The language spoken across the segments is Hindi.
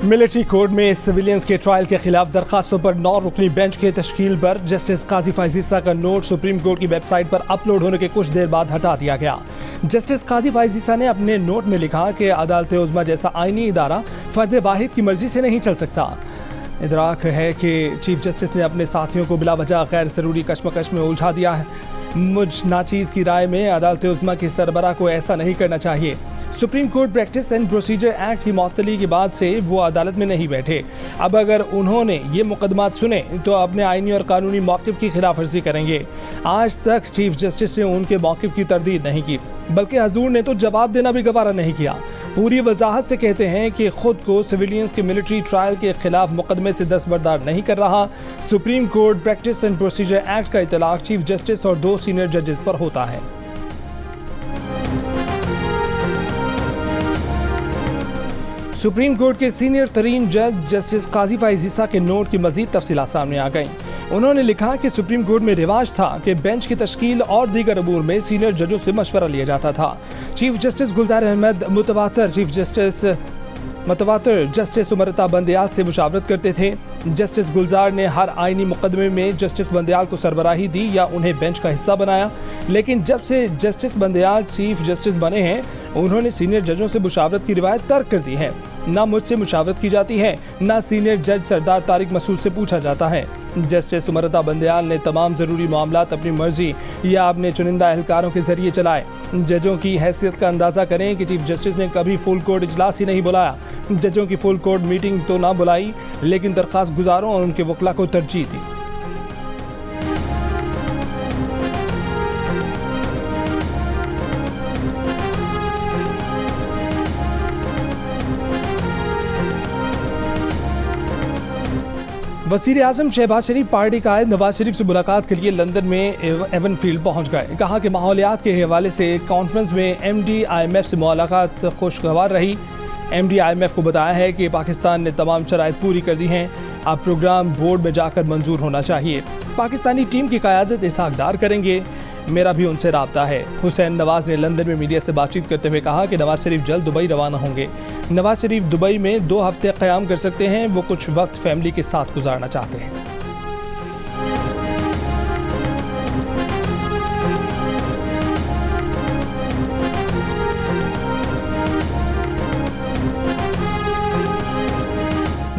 मिलिट्री कोर्ट में सिविलियंस के ट्रायल के खिलाफ दरखास्तों पर 9 रुकनी बेंच के तश्कील पर जस्टिस काजी फैज़ ईसा का नोट सुप्रीम कोर्ट की वेबसाइट पर अपलोड होने के कुछ देर बाद हटा दिया गया। जस्टिस काजी फैज़ ईसा ने अपने नोट में लिखा कि अदालत उज़्मा जैसा आईनी इदारा फर्द वाहिद की मर्जी से नहीं चल सकता। इदराक है कि चीफ जस्टिस ने अपने साथियों को बिलावजह गैर ज़रूरी कशमकश में उलझा दिया है। मुझ नाचीज़ की राय में अदालत उज़्मा की सरबराह को ऐसा नहीं करना चाहिए। Supreme court practice and procedure act की मअतली के बाद से वो अदालत में नहीं बैठे। अब अगर उन्होंने ये मुकदमात सुने तो अपने आईनी और कानूनी मौक़िफ़ की खिलाफ वर्जी करेंगे। आज तक चीफ जस्टिस ने उनके मौक़िफ़ की तरदीद नहीं की, बल्कि हजूर ने तो जवाब देना भी गवारा नहीं किया। पूरी वजाहत से कहते हैं कि खुद को सिविलियंस के मिलिट्री ट्रायल के खिलाफ मुकदमे से दस्तबरदार नहीं कर रहा। Supreme court practice and procedure act का इतलाक चीफ जस्टिस और 2 सीनियर जजेस पर होता है। सुप्रीम कोर्ट के सीनियर तरीन जज जस्टिस काजी फैज़ ईसा के नोट की मजीद तफसीलात सामने आ गईं। उन्होंने लिखा कि सुप्रीम कोर्ट में रिवाज था कि बेंच की तश्कील और दीगर अमूर में सीनियर जजों से मशवरा लिया जाता था। चीफ जस्टिस गुलजार अहमद मुतवातर जस्टिस उमरता बंदयाल से मुशावरत करते थे। जस्टिस गुलजार ने हर आईनी मुकदमे में जस्टिस बंदयाल को सरबराही दी या उन्हें बेंच का हिस्सा बनाया, लेकिन जब से जस्टिस बंदयाल चीफ जस्टिस बने हैं उन्होंने सीनियर जजों से मुशावरत की रिवायत तर्क कर दी है। ना मुझसे मुशावरत की जाती है, ना सीनियर जज सरदार तारिक मसूद से पूछा जाता है। जस्टिस उमरता बंदयाल ने तमाम ज़रूरी मामलात अपनी मर्जी या अपने चुनिंदा एहलकारों के जरिए चलाए। जजों की हैसियत का अंदाज़ा करें कि चीफ जस्टिस ने कभी फुल कोर्ट इजलास ही नहीं बुलाया। जजों की फुल कोर्ट मीटिंग तो ना बुलाई, लेकिन दरख्वास्त गुजारों और उनके वकला को तरजीह दी। वज़ीर आज़म शहबाज शरीफ पार्टी कायद नवाज शरीफ से मुलाकात के लिए लंदन में एवनफील्ड पहुंच गए। कहा कि माहौलियात के हवाले से कॉन्फ्रेंस में MD IMF से मुलाकात खुशगवार रही। MD IMF को बताया है कि पाकिस्तान ने तमाम शराइत पूरी कर दी हैं, अब प्रोग्राम बोर्ड में जाकर मंजूर होना चाहिए। पाकिस्तानी टीम की क़यादत इसहाक डार करेंगे, मेरा भी उनसे राब्ता है। हुसैन नवाज ने लंदन में मीडिया से बातचीत करते हुए कहा कि नवाज शरीफ जल्द दुबई रवाना होंगे। नवाज शरीफ दुबई में 2 हफ्ते क़याम कर सकते हैं। वो कुछ वक्त फैमिली के साथ गुजारना चाहते हैं।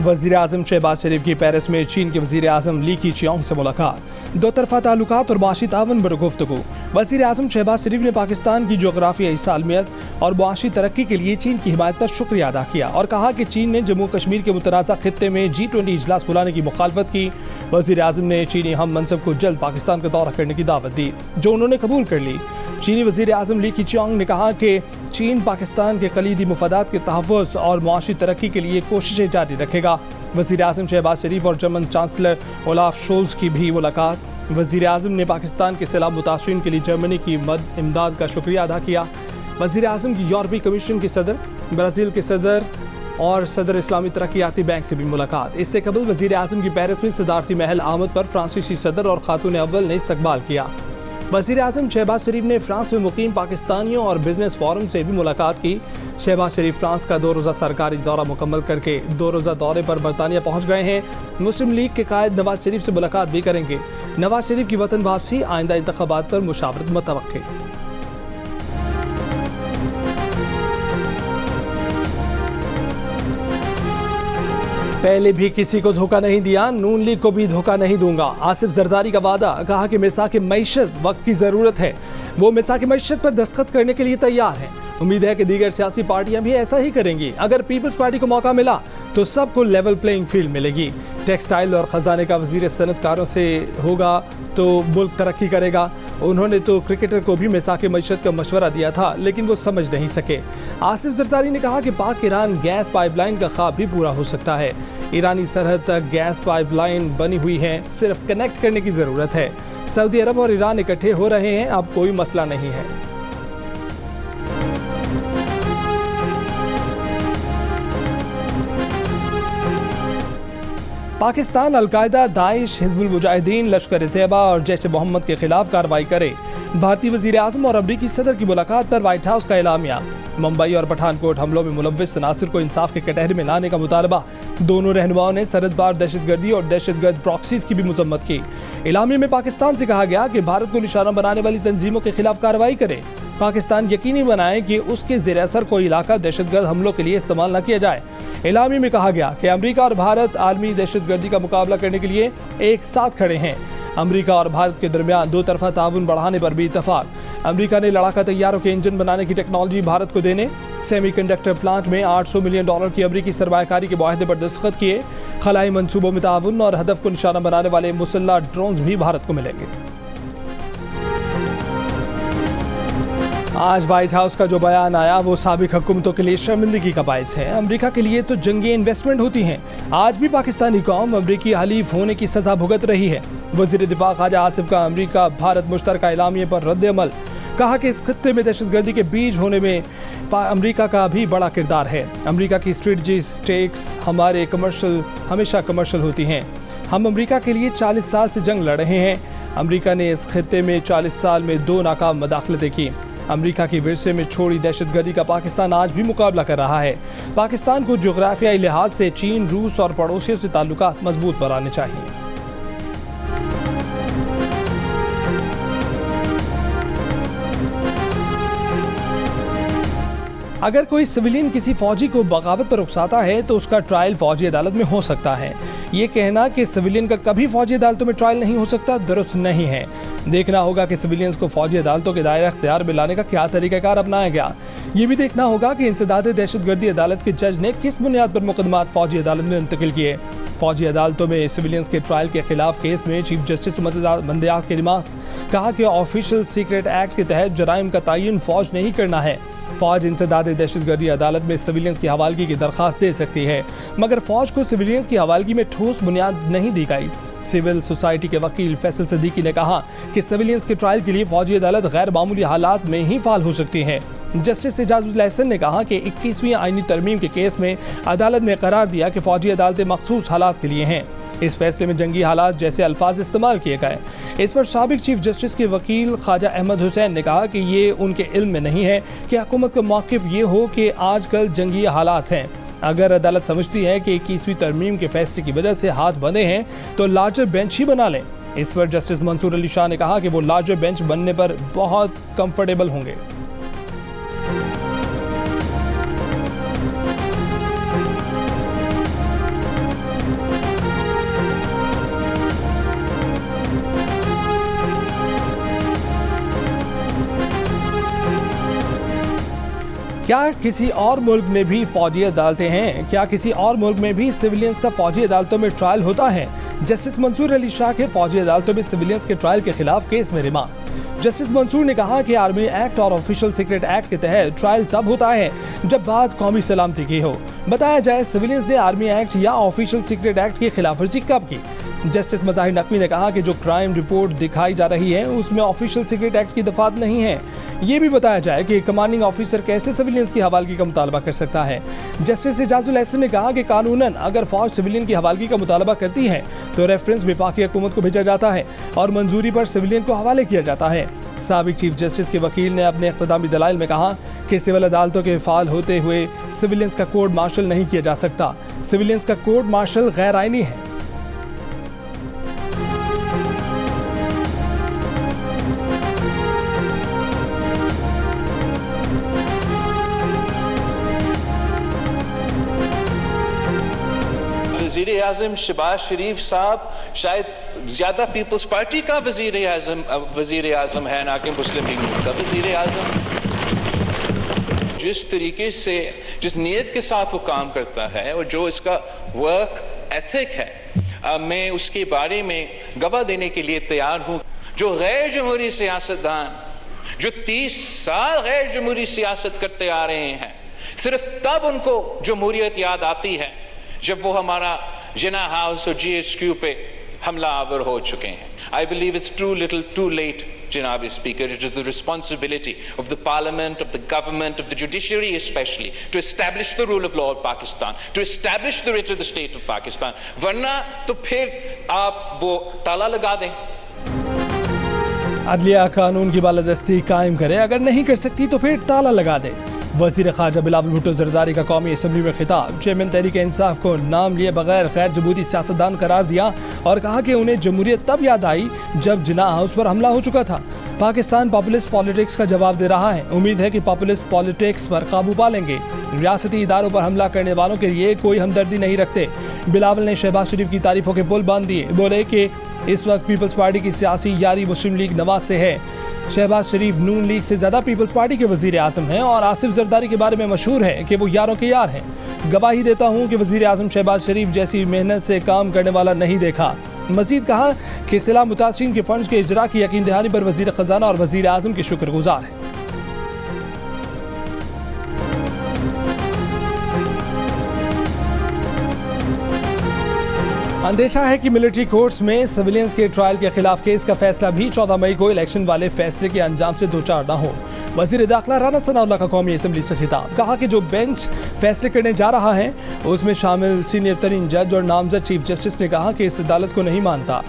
वज़ीर आज़म शहबाज शरीफ की पेरिस में चीन के वज़ीर आज़म ली कीचियांग से मुलाकात। 2 तरफ़ा ताल्लुकात और माशी तावन पर गुफ्तगू। वज़ीर आज़म शहबाज शरीफ ने पाकिस्तान की जोग्राफियाई सालमियत और मुआशी तरक्की के लिए चीन की हिमायत पर शुक्रिया अदा किया और कहा कि चीन ने जम्मू कश्मीर के मुतनाज़ा खित्ते में G20 इजलास बुलाने की मुखालफत की। वज़ीर आज़म ने चीनी हम मनसब को जल्द पाकिस्तान का दौरा करने की दावत दी, जो उन्होंने कबूल कर ली। चीनी वज़ीर आज़म ली कीचियांग ने कहा कि चीन पाकिस्तान के कलीदी मुफादात के तहफ़्फ़ुज़ और मुआशी तरक्की के लिए कोशिशें जारी रखेगा। वज़ीर आज़म शहबाज शरीफ और जर्मन चांसलर ओलाफ शोल्ज़ की भी मुलाकात। वज़ीर आज़म ने पाकिस्तान के सैलाब मुतासरीन के लिए जर्मनी की इमदाद का शुक्रिया अदा किया। वज़ीर आज़म की यूरोपीय कमीशन के सदर, ब्राज़ील के सदर और सदर इस्लामी तरक्याती बैंक से भी मुलाकात। इससे कबल वज़ीर आज़म की पेरिस में सदारती महल आमद पर फ्रांसीसी सदर और खातून अव्वल ने इस्तकबाल किया। वज़ीर आज़म शहबाज शरीफ ने फ्रांस में मुकीम पाकिस्तानियों और बिजनेस फोरम से भी मुलाकात की। शहबाज शरीफ फ्रांस का 2 रोज़ा सरकारी दौरा मुकम्मल करके 2 रोज़ा दौरे पर बरतानिया पहुँच गए हैं। मुस्लिम लीग के कायद नवाज शरीफ से मुलाकात भी करेंगे। नवाज शरीफ की वतन वापसी आइंदा इंतखाबात पर मुशावरत मुतवक्किल। पहले भी किसी को धोखा नहीं दिया, नून लीग को भी धोखा नहीं दूंगा। आसिफ जरदारी का वादा। कहा कि मिसाक मईशत वक्त की ज़रूरत है, वो मिसाक मईशत पर दस्तखत करने के लिए तैयार है। उम्मीद है कि दीगर सियासी पार्टियां भी ऐसा ही करेंगी। अगर पीपल्स पार्टी को मौका मिला तो सबको लेवल प्लेइंग फील्ड मिलेगी। टेक्सटाइल और ख़जाने का वज़ीर सनतकारों से होगा तो मुल्क तरक्की करेगा। उन्होंने तो क्रिकेटर को भी मिसाक मईशत का मशवरा दिया था, लेकिन वो समझ नहीं सके। आसिफ जरदारी ने कहा कि पाक ईरान गैस पाइपलाइन का ख्वाब भी पूरा हो सकता है। ईरानी सरहद तक गैस पाइपलाइन बनी हुई है, सिर्फ कनेक्ट करने की ज़रूरत है। सऊदी अरब और ईरान इकट्ठे हो रहे हैं, अब कोई मसला नहीं है। पाकिस्तान अलकायदा, दाइश, हिजबुल मुजाहिदीन, लश्कर-ए-तैयबा और जैश-ए-मोहम्मद के खिलाफ कार्रवाई करे। भारतीय वजीर आजम और अमरीकी सदर की मुलाकात पर व्हाइट हाउस का एलामिया। मुंबई और पठानकोट हमलों में मुलव्विस नासिर को इंसाफ के कटहरे में लाने का मुतालबा। दोनों रहनुमाओं ने सरहद दहशतगर्दी और दहशतगर्द प्रॉक्सीज की भी मजम्मत की। इलामिया में पाकिस्तान से कहा गया कि भारत को निशाना बनाने वाली तंजीमों के खिलाफ कार्रवाई करे। पाकिस्तान यकीनी बनाए कि उसके ज़ेर असर कोई इलाका दहशतगर्द हमलों के लिए इस्तेमाल न किया जाए। इलामी में कहा गया कि अमेरिका और भारत आलमी दहशतगर्दी का मुकाबला करने के लिए एक साथ खड़े हैं। अमेरिका और भारत के दरमियान दो तरफा ताउन बढ़ाने पर भी इत्तफाक। अमेरिका ने लड़ाका तैयारों के इंजन बनाने की टेक्नोलॉजी भारत को देने, सेमीकंडक्टर प्लांट में $800 मिलियन की अमेरिकी सरमायाकारी के मुआहदे पर दस्तखत किए। खलाई मंसूबों में ताउन और हदफ को निशाना बनाने वाले मुसल्लह ड्रोन्स भी भारत को मिलेंगे। आज व्हाइट हाउस का जो बयान आया वो साबिक हुकूमतों के लिए शर्मिंदगी का बायस है। अमेरिका के लिए तो जंगी इन्वेस्टमेंट होती हैं। आज भी पाकिस्तानी कौम अमेरिकी हलीफ होने की सजा भुगत रही है। वज़ीर दिफा ख्वाजा आसिफ का अमेरिका भारत मुश्तरका एलामिये पर रद्द-ए-अमल। कहा कि इस खित्ते में दहशतगर्दी के बीज होने में अमेरिका का भी बड़ा किरदार है। अमेरिका की स्ट्रेटजी स्टेक्स हमारे हमेशा कमर्शियल होती हैं। हम अमेरिका के लिए 40 साल से जंग लड़ रहे हैं। अमेरिका ने इस खित्ते में 40 साल में 2 नाकाम मदाखलतें की। अमेरिका की विरसे में छोड़ी दहशतगर्दी का पाकिस्तान आज भी मुकाबला कर रहा है। पाकिस्तान को जोग्राफियाई लिहाज से चीन, रूस और पड़ोसियों से ताल्लुकात मजबूत बनाने चाहिए। अगर कोई सिविलियन किसी फौजी को बगावत पर उकसाता है तो उसका ट्रायल फौजी अदालत में हो सकता है। ये कहना कि सिविलियन का कभी फौजी अदालतों में ट्रायल नहीं हो सकता दुरुस्त नहीं है। देखना होगा कि सिविलियंस को फौजी अदालतों के दायरे अख्तियार में लाने का क्या तरीकाकार अपनाया गया। ये भी देखना होगा कि इंसदाद दहशतगर्दी अदालत के जज ने किस बुनियाद पर मुकदमात फौजी अदालत में मुंतकिल किए। फौजी अदालतों में सिविलियंस के ट्रायल के खिलाफ केस में चीफ जस्टिस मंदियाल के रिमार्क्स। कहा कि ऑफिशियल सीक्रेट एक्ट के तहत जराइम का तयन फौज नहीं करना है। फौज इंसदाद दहशतगर्दी अदालत में सिविलियंस की हवालगी की दरख्वास्त दे सकती है, मगर फौज को सिविलियंस की हवालगी में ठोस बुनियाद नहीं दी गई। सिविल सोसाइटी के वकील फैसल सिद्दीकी ने कहा कि सिविलियंस के ट्रायल के लिए फौजी अदालत गैर मामूली हालात में ही फाल हो सकती है। जस्टिस एजाजुल एहसन ने कहा कि 21वीं आईनी तरमीम के केस में अदालत ने करार दिया कि फौजी अदालतें मखसूस हालात के लिए हैं। इस फैसले में जंगी हालात जैसे अल्फाज इस्तेमाल किए गए। इस पर साबिक चीफ जस्टिस के वकील ख्वाजा अहमद हुसैन ने कहा कि ये उनके इल्म में नहीं है कि हुकूमत का मौक़िफ़ ये हो कि आजकल जंगी हालात हैं। अगर अदालत समझती है कि 21वीं तरमीम के फैसले की वजह से हाथ बंधे हैं तो लार्जर बेंच ही बना लें। इस पर जस्टिस मंसूर अली शाह ने कहा कि वो लार्जर बेंच बनने पर बहुत कंफर्टेबल होंगे। क्या किसी और मुल्क में भी फौजी अदालतें हैं? क्या किसी और मुल्क में भी सिविलियंस का फौजी अदालतों में ट्रायल होता है? जस्टिस मंसूर अली शाह के फौजी अदालतों में सिविलियंस के ट्रायल के खिलाफ केस में रिमांड। जस्टिस मंसूर ने कहा कि आर्मी एक्ट और ऑफिशियल सीक्रेट एक्ट के तहत ट्रायल तब होता है जब बात कौमी सलामती की हो। बताया जाए सिविलियंस ने आर्मी एक्ट या ऑफिशियल सीक्रेट एक्ट की खिलाफवर्जी कब की। जस्टिस मज़ाहिर नकवी ने कहा कि जो क्राइम रिपोर्ट दिखाई जा रही है उसमें ऑफिशियल सीक्रेट एक्ट की दफात नहीं है। ये भी बताया जाए कि कमांडिंग ऑफिसर कैसे सिविलियंस की हवालगी का मुतालबा कर सकता है। जस्टिस एजाजुल एहसन ने कहा कि कानूनन अगर फौज सिविलियन की हवालगी का मुतालबा करती है तो रेफरेंस वफाकी हुकूमत को भेजा जाता है और मंजूरी पर सिविलियन को हवाले किया जाता है। साबिक चीफ जस्टिस के वकील ने अपने इख्तिदामी दलाइल में कहा कि सिविल अदालतों के फाल होते हुए सिविलियंस का कोर्ट मार्शल नहीं किया जा सकता। सिविलियंस का कोर्ट मार्शल गैर आईनी है। वज़ीर आज़म शहबाज शरीफ साहब शायद ज्यादा पीपल्स पार्टी का वज़ीर आज़म है ना कि मुस्लिम लीग का वज़ीर आज़म। जिस तरीके से जिस नीयत के साथ वो काम करता है और जो इसका वर्क एथिक है, मैं उसके बारे में गवाह देने के लिए तैयार हूं। जो गैर जमहूरी सियासतदान जो 30 साल गैर जमहूरी सियासत करते आ रहे हैं, सिर्फ तब उनको जमहूरियत याद आती है जब वो हमारा जिना हाउस और GHQ पे हमला आवर हो चुके हैं। I believe it's too little too late, Janab Speaker. It is the responsibility of the Parliament, of the government, of the judiciary especially, to establish the rule of law of Pakistan, to establish the right of the state of Pakistan. वरना तो फिर आप वो ताला लगा दें। अदलिया कानून की बालादस्ती कायम करे, अगर नहीं कर सकती तो फिर ताला लगा दे। वज़ीर ख़ारजा बिलावल भुट्टो ज़रदारी का कौमी असम्बली में खिताब। चेयरमैन तहरीक इंसाफ को नाम लिए बगैर गैर जमहूरी सियासतदान करार दिया और कहा कि उन्हें जमहूरियत तब याद आई जब जिन्ना हाउस पर हमला हो चुका था। पाकिस्तान पॉपुलिस्ट पॉलिटिक्स का जवाब दे रहा है। उम्मीद है कि पॉपुलिस्ट पॉलिटिक्स पर काबू पा लेंगे। रियासती इदारों पर हमला करने वालों के लिए कोई हमदर्दी नहीं रखते। बिलावल ने शहबाज शरीफ की तारीफों के पुल बांध दिए। बोले कि इस वक्त पीपल्स पार्टी की सियासी यारी मुस्लिम लीग नवाज से है। शहबाज शरीफ नून लीग से ज़्यादा पीपल्स पार्टी के वज़ीर आज़म हैं और आसिफ जरदारी के बारे में मशहूर है कि वो यारों के यार हैं। गवाही देता हूँ कि वज़ीर आज़म शहबाज शरीफ जैसी मेहनत से काम करने वाला नहीं देखा। मजीद कहा कि सिला मुतासिरीन के फंड्स के इजरा की यकीन दहानी पर वज़ीर ख़जाना और वज़ीर आज़म के शुक्रगुजार हैं। अंदेशा है कि मिलिट्री कोर्ट्स में सिविलियंस के ट्रायल के खिलाफ केस का फैसला भी 14 मई को इलेक्शन वाले फैसले के अंजाम से दो चार न हो। वज़ीर दाखिला राना सनाउल्लाह का कौमी असम्बली से खिताब। कहा कि जो बेंच फैसले करने जा रहा है उसमें शामिल सीनियर तरीन जज और नामजद चीफ जस्टिस ने कहा कि इस अदालत को नहीं मानता।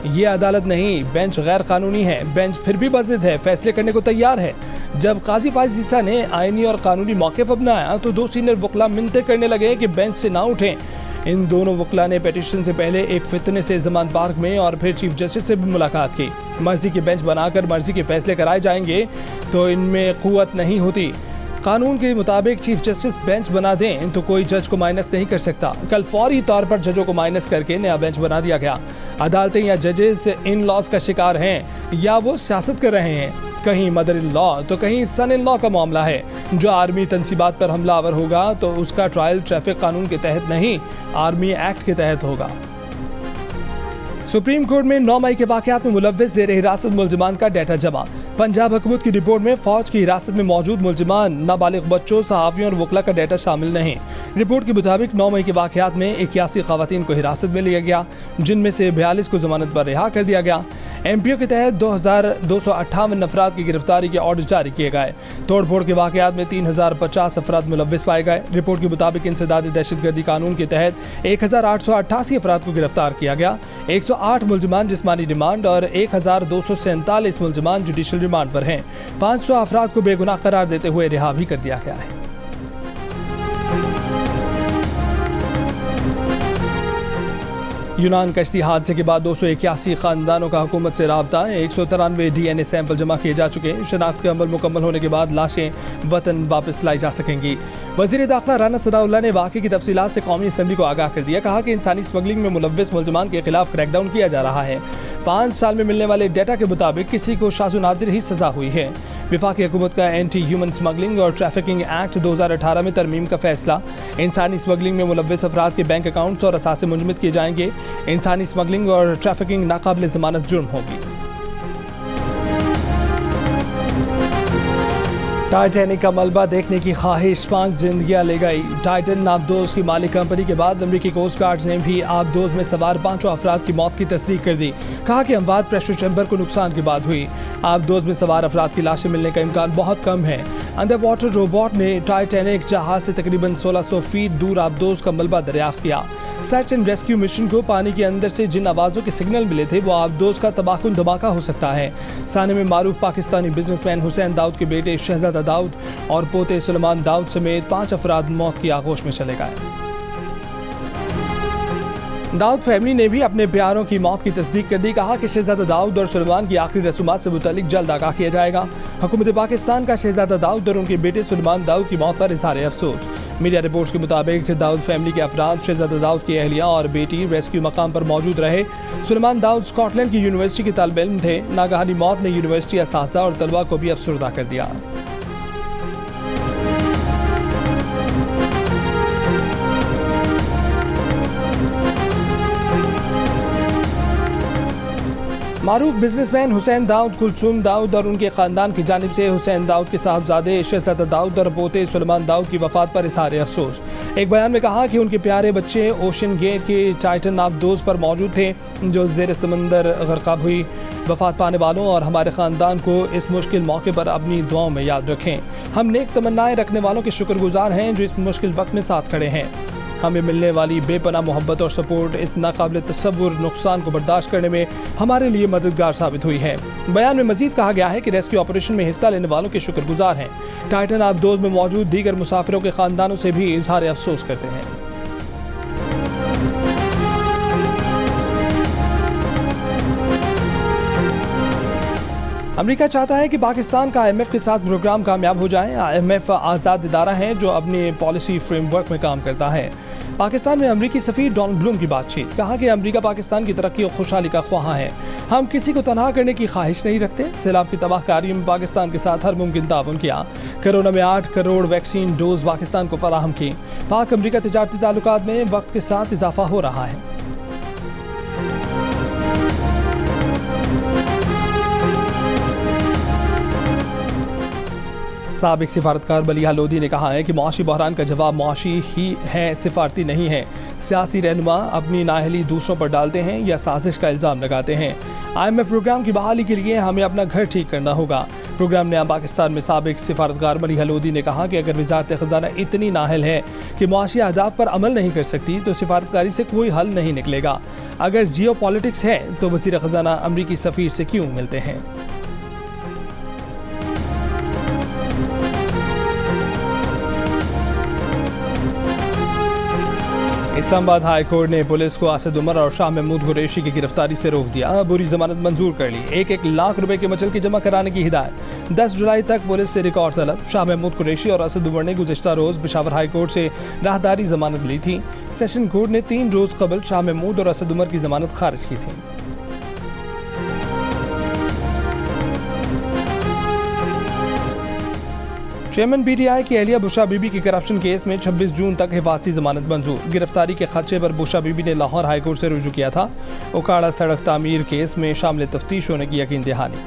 ये अदालत नहीं, बेंच गैर कानूनी है। बेंच फिर भी बज़िद है, फैसले करने को तैयार है। जब काजी फाइज ईसा ने आइनी और कानूनी मौक़िफ़ अपनाया तो दो सीनियर वकला मिन्नतें करने लगे कि बेंच से ना उठें। इन दोनों वकला ने पिटीशन से पहले एक फितने से ज़मानत पार्क में और फिर चीफ जस्टिस से भी मुलाकात की। मर्जी के बेंच बनाकर मर्जी के फैसले कराए जाएंगे तो इनमें क़ुव्वत नहीं होती। कानून के मुताबिक चीफ जस्टिस बेंच बना दें तो कोई जज को माइनस नहीं कर सकता। कल फौरी तौर पर जजों को माइनस करके नया बेंच बना दिया गया। अदालतें या जजेस इन लॉज का शिकार हैं या वो सियासत कर रहे हैं। कहीं मदर इन लॉ तो कहीं सन इन लॉ का मामला है। जो आर्मी तनसीबात पर हमलावर होगा तो उसका ट्रायल ट्रैफिक कानून के तहत नहीं, आर्मी एक्ट के तहत होगा। सुप्रीम कोर्ट में 9 मई के वाक़यात में मुलव्विस ज़ेर हिरासत मुलजिमान का डाटा जमा। पंजाब हुकूमत की रिपोर्ट में फौज की हिरासत में मौजूद मुलजिमान, नाबालिग बच्चों, सहाफ़ियों और वकला का डाटा शामिल नहीं। रिपोर्ट के मुताबिक 9 मई के वाक़यात में 81 ख़वातीन को हिरासत में लिया गया, जिनमें से 42 को जमानत पर रिहा कर दिया गया। MPO के तहत 2258 अफराद की गिरफ्तारी के ऑर्डर जारी किए गए। तोड़ फोड़ के वाक़यात में 3050 अफराद मुलव्विस पाए गए। रिपोर्ट के मुताबिक इंसदादी दहशतगर्दी कानून के तहत 1888 अफराद को गिरफ्तार किया गया। 108 मुलजिमान जिस्मानी रिमांड और 1247 मुलजिमान जुडिशल रिमांड पर हैं। 500 अफराद को बेगुनाह करार देते हुए रिहा भी कर दिया गया है। यूनान कश्ती हादसे के बाद 281 खानदानों का हुकूमत से राब्ता। 193 DNA सैंपल जमा किए जा चुके हैं। शनाख्त का अमल मुकम्मल होने के बाद लाशें वतन वापस लाई जा सकेंगी। वज़ीर दाखिला राना सनाउल्लाह ने वाक़े की तफसीलात से कौमी असम्बली को आगाह कर दिया। कहा कि इंसानी स्मगलिंग में मुलव्विस मुलजिमान के खिलाफ क्रैकडाउन किया जा रहा है। 5 साल में मिलने वाले डेटा के मुताबिक किसी को शाज़ो नादिर ही सज़ा हुई है। वफाकी हुकूमत का एंटी ह्यूमन स्मगलिंग और ट्रैफिकिंग एक्ट 2018 में तरमीम का फैसला। इंसानी स्मगलिंग में मुलव्विस अफराद के बैंक अकाउंट्स और असासे मुंजमद किए जाएंगे। इंसानी स्मगलिंग और ट्रैफिकिंग नाकाबिल ज़मानत जुर्म होगी। टाइटैनिक का मलबा देखने की ख्वाहिश 5 जिंदगियां ले गई। टाइटन आबदोज की मालिक कंपनी के बाद अमरीकी कोस्ट गार्ड ने भी आबदोज में सवार 5 अफराद की मौत की तस्दीक कर दी। कहा कि अमवात प्रेशर चैम्बर को नुकसान के बाद हुई। आबदोज में सवार अफराद की लाशें मिलने का इम्कान बहुत कम है। अंडर वाटर रोबोट ने टाइटैनिक जहाज से तकरीबन 1600 फीट दूर आबदोज का मलबा दरियाफ्त किया। सर्च एंड रेस्क्यू मिशन को पानी के अंदर से जिन आवाज़ों के सिग्नल मिले थे वो आबदोज का तबाहकुन धमाका हो सकता है। साने में मारूफ पाकिस्तानी बिजनेसमैन हुसैन दाऊद के बेटे शहजादा दाऊद और पोते सुलेमान दाऊद समेत 5 अफराद मौत की आगोश में चले गए। दाऊद फैमिली ने भी अपने प्यारों की मौत की तस्दीक कर दी। कहा कि शहजादा दाऊद और सुलेमान की आखिरी रसूमात से मुतालिक जल्द आगाह किया जाएगा। हुकूमत पाकिस्तान का शहजादा दाऊद और उनके बेटे सुलेमान दाऊद की मौत पर इज़हार अफसोस। मीडिया रिपोर्ट्स के मुताबिक दाऊद फैमिली के अफराद शहजादा दाऊद की अहलिया और बेटी रेस्क्यू मकाम पर मौजूद रहे। सुलेमान दाऊद स्कॉटलैंड की यूनिवर्सिटी के तालिब इल्म थे। नागहानी मौत ने यूनिवर्सिटी असातिज़ा और तलबा को भी अफसरदा कर दिया। मारूफ बिजनेसमैन हुसैन दाऊद, कुलसूम दाऊद और उनके ख़ानदान की जानिब से हुसैन दाऊद के साहबजादे शहजादा दाऊद और पोते सुलेमान दाऊद की वफ़ात पर इज़हार अफसोस। एक बयान में कहा कि उनके प्यारे बच्चे ओशन गेट के टाइटन आबदोज पर मौजूद थे जो ज़ेर समंदर गर्क़ाब हुई। वफ़ात पाने वालों और हमारे ख़ानदान को इस मुश्किल मौके पर अपनी दुआओं में याद रखें। हम नेक तमन्नाएं रखने वालों के शुक्रगुजार हैं जो इस मुश्किल वक्त में साथ खड़े हैं। हमें मिलने वाली बेपनाह मोहब्बत और सपोर्ट इस नाकाबिल तसव्वुर नुकसान को बर्दाश्त करने में हमारे लिए मददगार साबित हुई है। बयान में मजीद कहा गया है कि रेस्क्यू ऑपरेशन में हिस्सा लेने वालों के शुक्रगुजार हैं। टाइटन आबदोज में मौजूद दीगर मुसाफिरों के खानदानों से भी इजहार अफसोस करते हैं। अमेरिका चाहता है कि पाकिस्तान का IMF के साथ प्रोग्राम कामयाब हो जाए। IMF आज़ाद इदारा है जो अपने पॉलिसी फ्रेमवर्क में काम करता है। पाकिस्तान में अमरीकी सफ़ीर डोनाल्ड ब्लूम की बातचीत, कहा कि अमेरिका पाकिस्तान की तरक्की और खुशहाली का ख्वाह है। हम किसी को तनहा करने की ख्वाहिश नहीं रखते। सैलाब की तबाहकारी में पाकिस्तान के साथ हर मुमकिन ताउन किया। कोरोना में 8 करोड़ वैक्सीन डोज पाकिस्तान को फराहम की। पाक अमरीका तिजारती ताल्लुकात में वक्त के साथ इजाफा हो रहा है। साबिक सिफारतकार बलिहा लोधी ने कहा है कि मुआशी बहरान का जवाब मुआशी ही है, सिफारती नहीं है। सियासी रहनुमा अपनी नाअहली दूसरों पर डालते हैं या साजिश का इल्ज़ाम लगाते हैं। IMF प्रोग्राम की बहाली के लिए हमें अपना घर ठीक करना होगा। प्रोग्राम नया पाकिस्तान में साबिक सिफारतकार बलिहा लोधी ने कहा कि अगर वजारत ख़जाना इतनी नाअहल है कि मुआशी अहदाफ पर अमल नहीं कर सकती तो सिफारतकारी से कोई हल नहीं निकलेगा। अगर जियो पॉलिटिक्स है तो वज़ीर ख़जाना अमरीकी सफ़ीर से क्यों मिलते हैं। इस्लामाबाद हाई कोर्ट ने पुलिस को असद उमर और शाह महमूद कुरैशी की गिरफ्तारी से रोक दिया। बुरी जमानत मंजूर कर ली। 1-1 लाख रुपए के मचल की जमा कराने की हिदायत। 10 जुलाई तक पुलिस से रिकॉर्ड तलब। शाह महमूद कुरैशी और असद उमर ने गुज़िश्ता रोज़ पेशावर हाई कोर्ट से राहदारी जमानत ली थी। सेशन कोर्ट ने 3 रोज़ कबल शाह महमूद और असद उमर की जमानत खारिज की थी। चेयरमैन PTI की एहलिया बुशरा बीबी की करप्शन केस में 26 जून तक हिफाजती जमानत मंजूर। गिरफ्तारी के खदशे पर बुशरा बीबी ने लाहौर हाई कोर्ट से रुजू किया था। उकाड़ा सड़क तामीर केस में शामिल तफ्तीश होने की यकीन दहानी।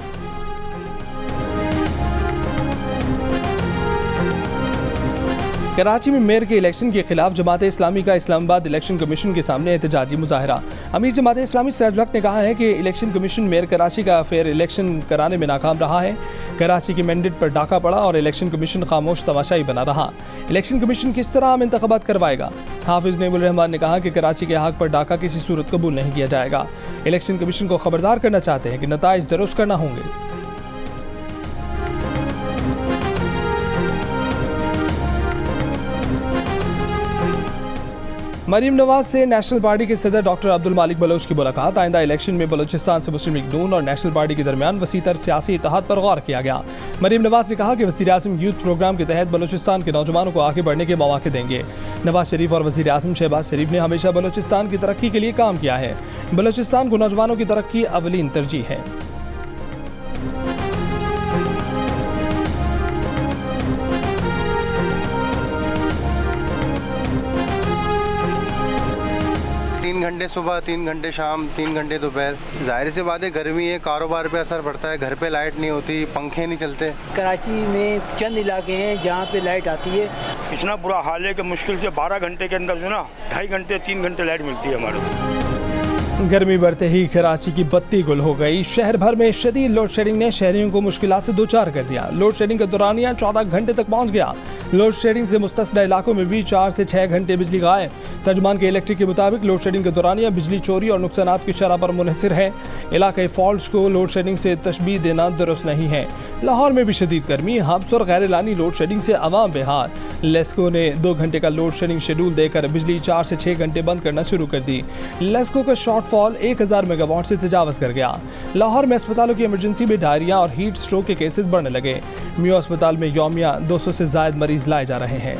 कराची में मेयर के इलेक्शन के खिलाफ जमात इस्लामी का इस्लामाबाद इलेक्शन कमीशन के सामने एहतजाजी मुजाहरा। अमीर जमात इस्लामी सैयद हक ने कहा है कि इलेक्शन कमीशन मेयर कराची का फेयर इलेक्शन कराने में नाकाम रहा है। कराची के मैंडेट पर डाका पड़ा और इलेक्शन कमीशन खामोश तमाशाई बना रहा। इलेक्शन कमीशन किस तरह आम इंतखाबात करवाएगा। हाफिज नेमुल रहमान ने कहा कि कराची के हक पर डाका किसी सूरत कबूल नहीं किया जाएगा। इलेक्शन कमीशन को खबरदार करना चाहते हैं कि नताइज दुरुस्त करना होंगे। मरीम नवाज से नेशनल पार्टी के सदर डॉक्टर अब्दुल मालिक बलोच की मुलाकात। आइंदा इलेक्शन में बलोचिस्तान से मुस्लिम लीग नून और नेशनल पार्टी के दरमियान वसीतर सियासी इत्तेहाद पर गौर किया गया। मरीम नवाज ने कहा कि वज़ीर आज़म यूथ प्रोग्राम के तहत बलोचिस्तान के नौजवानों को आगे बढ़ने के मौके देंगे। नवाज शरीफ और वज़ीर आज़म शहबाज शरीफ ने हमेशा बलोचिस्तान की तरक्की के लिए काम किया है। बलोचिस्तान को नौजवानों की तरक्की अवलीन तरजीह है। घंटे सुबह, 3 घंटे शाम, 3 घंटे दोपहर। जाहिर सी बात है गर्मी है, कारोबार पे असर पड़ता है। घर पे लाइट नहीं होती, पंखे नहीं चलते। कराची में चंद इलाके हैं जहाँ पे लाइट आती है। इतना बुरा हाल है कि मुश्किल से 12 घंटे के अंदर जो ना 2.5 घंटे 3 घंटे लाइट मिलती है हमारे को। गर्मी बढ़ते ही कराची की बत्ती गुल हो गई। शहर भर में शदीद लोड शेडिंग ने शहरियों को मुश्किलात से दो चार कर दिया। लोड शेडिंग का दौरानिया 14 घंटे तक पहुंच गया। लोड शेडिंग से मुस्तस्ना इलाकों में भी 4 से 6 घंटे बिजली गायब। तर्जुमान के इलेक्ट्रिक के मुताबिक लोड शेडिंग के दौरानिया बिजली चोरी और नुकसानात की शरह पर मुनहसिर है। इलाके फॉल्ट्स को लोड शेडिंग से तशबीह देना दुरुस्त नहीं है। लाहौर में भी शदीद गर्मी, हब्स और गैर एलानी लोड शेडिंग से अवाम बेहाल। लेस्को ने 2 घंटे का लोड शेडिंग शेड्यूल देकर बिजली 4 से 6 घंटे बंद करना शुरू कर दी। लेस्को का शॉर्टफॉल 1000 मेगावाट से तजावज़ कर गया। लाहौर में अस्पतालों की इमरजेंसी में डायरिया और हीट स्ट्रोक के केसेस बढ़ने लगे। मियो अस्पताल में यौमिया 200 से ज़ायद मरीज लाए जा रहे हैं।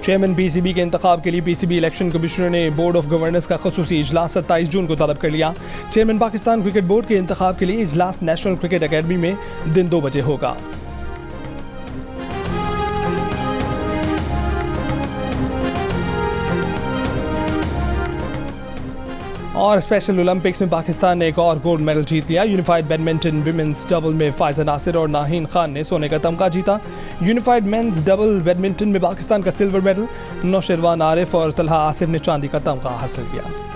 चेयरमैन PCB के इंतखाब के लिए PCB इलेक्शन कमिश्नर ने बोर्ड ऑफ गवर्नर्स का खसूसी इजलास 27 जून को तलब कर लिया। चेयरमैन पाकिस्तान क्रिकेट बोर्ड के इंतखाब के लिए इजलास नेशनल क्रिकेट अकेडमी में दिन 2 बजे होगा। और स्पेशल ओलंपिक्स में पाकिस्तान ने एक और गोल्ड मेडल जीत लिया। यूनिफाइड बैडमिंटन विमेंस डबल में फायजा नासिर और नाहीन खान ने सोने का तमगा जीता। यूनिफाइड मेंस डबल बैडमिंटन में पाकिस्तान का सिल्वर मेडल नौशरवान आरिफ और तलहा आसिफ ने चांदी का तमगा हासिल किया।